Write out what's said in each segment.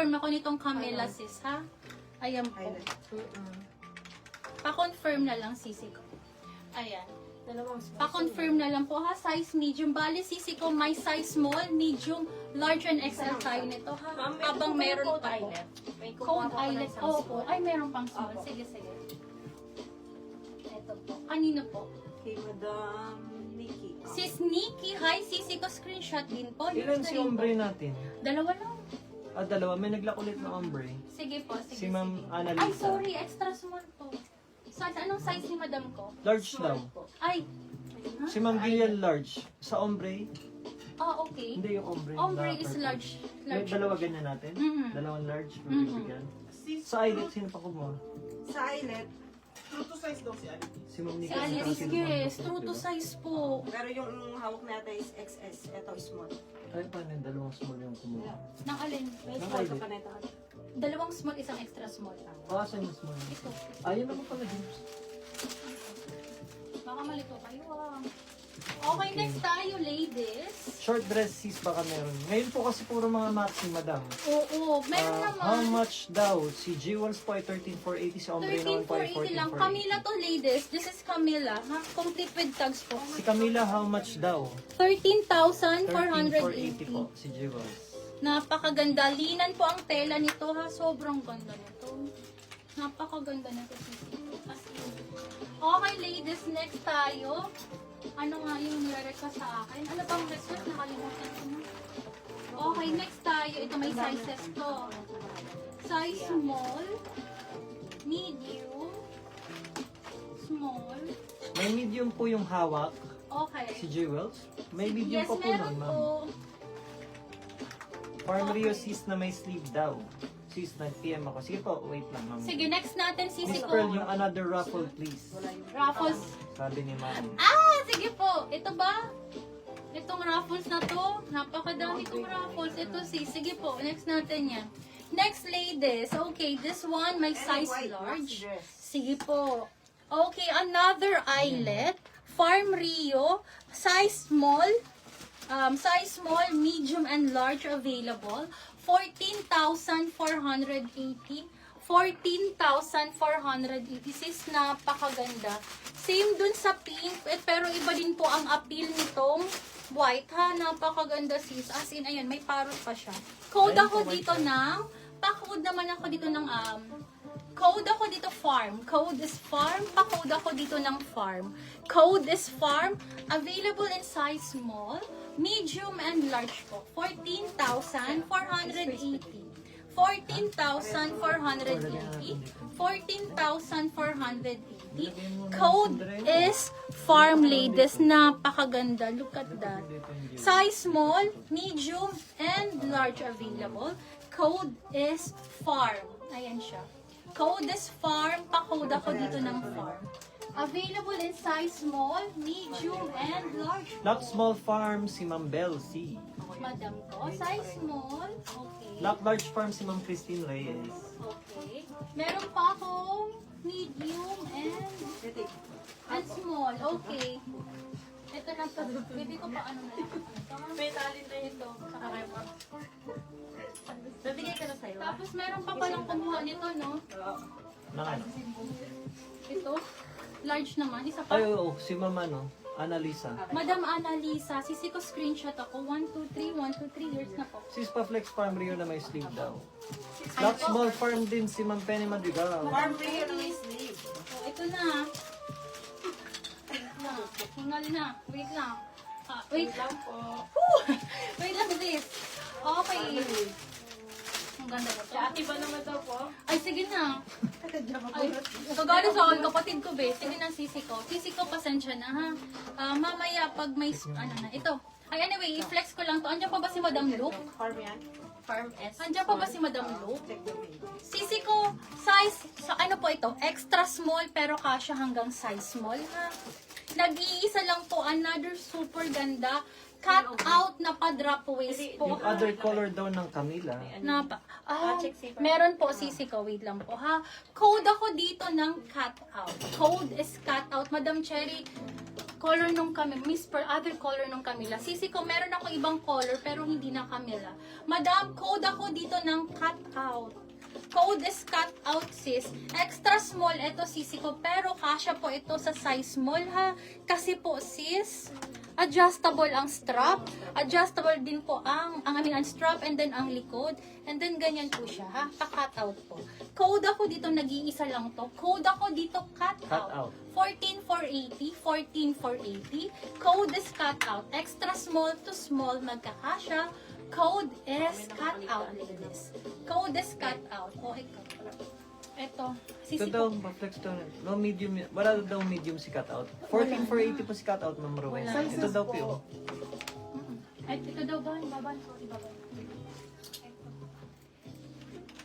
pa-confirm ako nitong Camilla, sis, ha? Ayan po. Pa-confirm na lang, sisi ko. Ayan. Pa-confirm na lang po, ha? Size medium. Bali, sisi ko, may size small, medium, large, and XL tayo nito, ha? Habang meron pa po. Code eyelet. Oo po. Ay, meron pang small. Sige, sige. Ito po. Kanino po? Kay Madam Nikki. Sis Nikki. Hi, sisi ko. Screenshot din po. Ilan si ombre natin? Dalawa lang. Dalawa. May naglak ulit na ombre. Sige po, sige, Si Ma'am sige. Annalisa. Ay, sorry. Extra small po. Anong size ni madam ko? Large daw. Ay. Si Ma'am Gillian large. Sa ombre, Okay. hindi yung ombre. Ombre na is purple. large. May Large. dalawa ganyan natin. Mhm. Dalawang large. Mhm. Bibigyan. Sa eyelet, sino pa kumuha? Sa eyelet, True to size daw si Ali. Si Ma'am Si Nika. Alice, Sino yes. pa True to diba? size po. pero yung hawak natin is XS. Ito is small. Ay, paano yung dalawang small yung kumuha? Nang alin? May Ng small ka eyelet. pa nito. Dalawang small, isang extra small. Asan yung small? Ito. Ayun naman pala din. Baka malito kayo Okay, next tayo, ladies. Short dress sis baka meron. Ngayon po kasi puro mga maxi, madam. Oo, meron How naman. much daw? Si Jewels po ay 13,480. Si Ombre naman po ay 13,480 lang. 14,480. Camila to, ladies. This is Camila. Ha? Complete with tags po. Si Camila, how much daw? 13,480. 13,480 po si Jewels. Napakaganda. Linan po ang tela nito, ha? Sobrang ganda nito. Napakaganda nito. As in. Okay, ladies. Next tayo. Ano nga yung nire-request sa akin? Ano bang request? Nakalimutan ko na. Okay, next tayo. Ito may sizes to. Size small, medium, small. May medium po yung hawak Okay. si Jewels. May medium Yes, pa po meron nun, po. ma'am. Farm Rio sis na may sleeve daw. Sis, nag-PM ako. Sige po, wait lang, ma'am. Sige, next natin, sisi Miss ko. Pearl, yung another ruffle, please. Raffles. Sabi ni ma'am. Sige po. Ito ba? Itong raffles na to. Napakadami itong raffles. Ito sige po. Next natin yan. Next, ladies. Okay, this one, my size large. Sige po. Okay, another eyelet. Farm Rio. Size small. Size small, medium, and large available. 14,480. 14,480. Sis, napakaganda. Same dun sa pink, pero iba din po ang appeal nitong white, ha? Napakaganda, sis. As in, ayan, may parot pa siya. Code ako dito ng, pa-code naman ako dito ng, code ako dito farm. Code is farm. Pa-code ako dito ng farm. Code is farm. Available in size small, medium, and large po. 14,480. 14,480. 14,480. Code is farm, ladies. Napakaganda. Look at that. Size small, medium, and large available. Code is farm. Ayan siya. Code is farm. Pa-code ako dito ng farm. Available in size small, medium, and large. Lock Small Farm, si Ma'am Belsi. Madam ko. Size small. Okay. Lock Large Farm, si Ma'am Christine Reyes. Okay. Meron pa akong medium and small. Okay. Ito na to. Pwede ko pa ano na ito. May talent na Ito. Saka kayo pa. Nabigay ka na sa'yo. Tapos meron pa palang kumuha nito, no? Na ano? Ito. Large naman. Isa pa. Ay, oo, si Ma'am Annalisa. Madam Annalisa. Sisi ko screenshot ako. 1, 2, 3. 1, 2, 3 years na po. Sis pa Flex Farm Rio na may sleeve daw. Lock Small Farm din si Ma'am Penny Madrigal. Farm Rio na may sleeve. Oh, ito na. Wait lang. Hingal na. Wait lang. Wait lang po. Wait lang, sis. Okay. Ang ganda ba ito? Ate ba naman daw po? Ay, sige na. Ay, kagano sa akin, kapatid ko, be. Sige na, sisi ko. Sisi ko, pasensya na, ha? Mamaya, pag may, ano na, ito. Ay, anyway, i-flex ko lang to. Andiyan pa ba si Madam Luke? Farm yan? Farm S. Andiyan pa ba si Madam Luke? Check the page. Sisi ko, size, sa ano po ito? Extra small, pero kasya hanggang size small, ha? Nag-iisa lang po, another super ganda. Cut out na pa-drop waist po, Yung ha? other color daw ng Camila. check si Farm. Meron po, sisi ko. Wait lang po, ha? Code ako dito ng cut out. Code is cut out. Madam Cherry, color nung Camila, Miss Per, other color nung Camila. Sisi ko, meron ako ibang color, pero hindi na Camila. Madam, code ako dito ng cut out. Code is cut out, sis. Extra small ito, sisi ko, pero kasya po ito sa size small, ha? Kasi po, sis, adjustable ang strap. Adjustable din po ang strap and then ang likod. And then ganyan po siya, ha? Pa-cut out po. Code ako dito, nag-iisa lang to. Code ako dito, cut out. 14,480, 14,480. Code is cut out. Extra small to small, magkakasya. Code is cut out, ladies. Code is cut out. O, ikaw. Ito. Ito Sisi daw, ko. pa-flex daw. No medium, wala daw medium si cutout. 14,480 po si cutout, Ma'am Rowena. Wala. Ito daw po yun. Ito daw ba? Baban. Sorry, baban.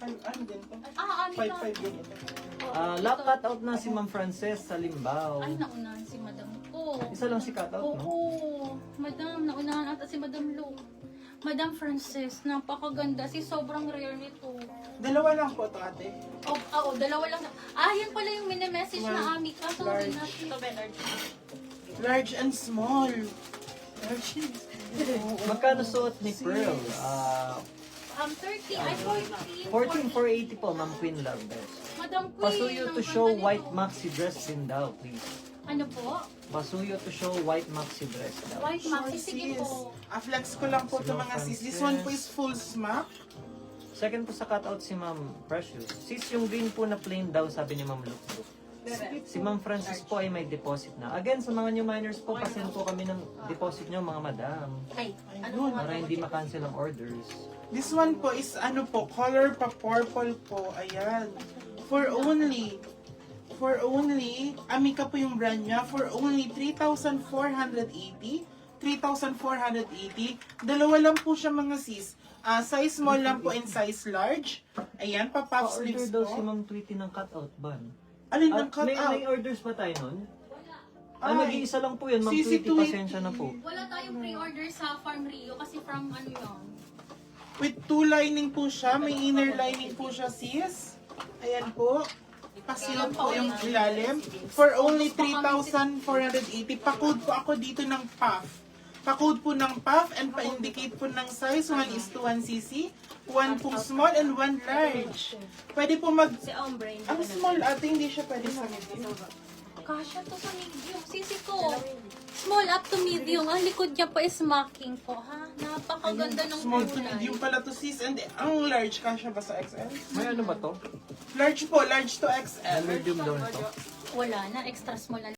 Ano din to? Ano na? 5-5 din ito. Lock cutout na si Ma'am Frances sa Limbaw. Ay, naunahan si Madam ko. Isa lang si cutout, no? Oo. Madam, naunahan ata si Madam Lu. Madam Frances, napakaganda. Sobrang rare nito. Dalawa lang po ito, ate. Dalawa lang. Yan pala yung mini-message na Ami ka. Sorry na. Ito ba, large? Large and small. Large and Magkano suot ni Pearl? 30. Ay, 14. 14,480 po, Ma'am Queen Love Best. Madam Queen. Pasuyo to ang show ganda white nito. maxi dress din daw, please. Ano po? Pasuyo to show white maxi dress daw. White maxi. Sige sis. po. Flex ko lang po ito mga sis. This one po is full smack. Second po sa cutout si Ma'am Precious. Sis, yung green po na plain daw, sabi ni Ma'am Luke. Si Ma'am Francis po ay may deposit na. Again, sa mga new miners po, pasend po kami ng deposit nyo, mga madam. Ay, Ayun. Para hindi makancel ang orders. This one po is ano po, color pa purple po. Ayan. For only, Amika po yung brand niya, for only 3,480. 3,480. Dalawa lang po siya mga sis. Size small lang po and size large. Ayan, pa-puff Pa-order sleeves daw si po. Ma'am Tweety ng cutout ban. Alin At ng cut may out? orders ba tayo nun? Ay. Mag-iisa lang po yun, Ma'am Sisi Tweety, Tweety. pasensya na po. wala tayong pre-order sa Farm Rio kasi from ano yun. With two lining po siya. May inner lining po siya, sis. Ayan po. Pasilong po yung ilalim. For only 3,480. Pa-code po ako dito ng puff. Pa-code po ng puff and pa-indicate po ng size. 1 is to 1 cc. 1 po small and 1 large. Pwede po mag... Si Ombre. Ang small ate, hindi siya pwede sa medium. Kasha to sa medium. Sisi ko. Small up to medium. Ang likod niya pa is marking po, ha? Napakaganda ng Small to kulay. medium pala to sis. And ang large, kasya ba sa XL? May ano ba to? Large po, large to XL. Medium daw nito. Wala na. Extra small na